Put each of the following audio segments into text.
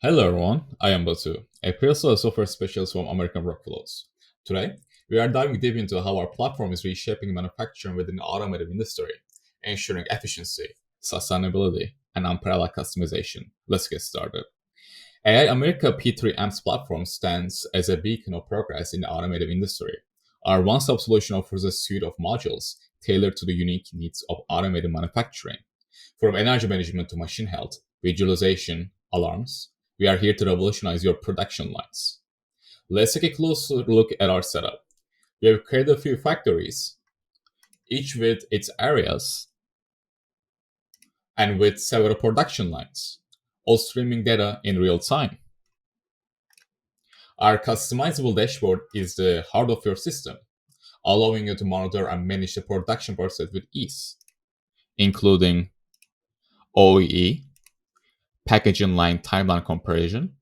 Hello everyone, I am Batu, a pre-sales software specialist from American Workflows. Today, we are diving deep into how our platform is reshaping manufacturing within the automotive industry, ensuring efficiency, sustainability, and unparalleled customization. Let's get started. AI America P3M's platform stands as a beacon of progress in the automotive industry. Our one-stop solution offers a suite of modules tailored to the unique needs of automotive manufacturing. From energy management to machine health, visualization, alarms, we are here to revolutionize your production lines. Let's take a closer look at our setup. We have created a few factories, each with its areas and with several production lines, all streaming data in real time. Our customizable dashboard is the heart of your system, allowing you to monitor and manage the production process with ease, including OEE, packaging line timeline comparison,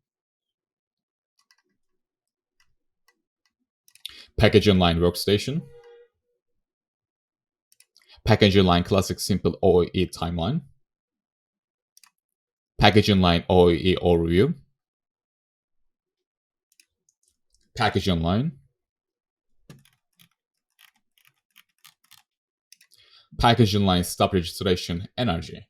packaging line workstation, packaging line classic simple OEE timeline, packaging line OEE overview, packaging line, packaging line stop registration energy.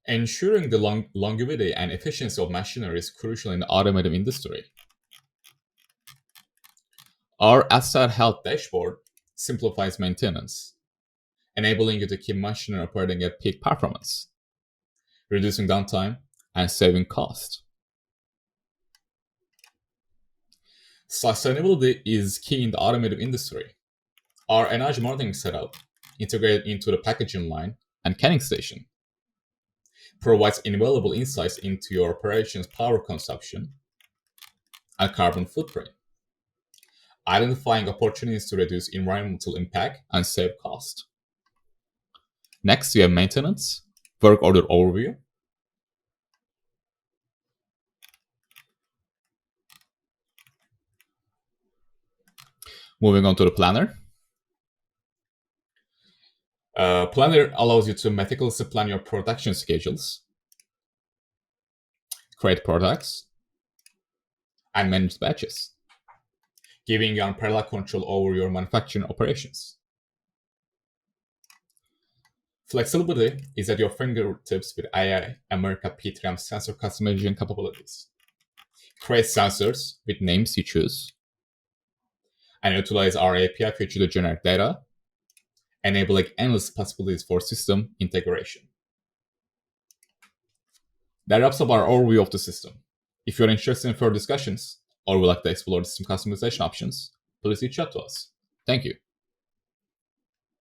Ensuring the longevity and efficiency of machinery is crucial in the automotive industry. Our asset health dashboard simplifies maintenance, enabling you to keep machinery operating at peak performance, reducing downtime and saving cost. Sustainability is key in the automotive industry. Our energy monitoring setup, integrated into the packaging line and canning station, provides invaluable insights into your operations' power consumption and carbon footprint, identifying opportunities to reduce environmental impact and save cost. Next, we have maintenance, work order overview, moving on to the planner. Planner allows you to meticulously plan your production schedules, create products, and manage batches, giving you unparalleled control over your manufacturing operations. Flexibility is at your fingertips with AI America P3M sensor customization capabilities. Create sensors with names you choose, and utilize our API feature to generate data, enabling endless possibilities for system integration. That wraps up our overview of the system. If you're interested in further discussions or would like to explore system customization options, please reach out to us. Thank you.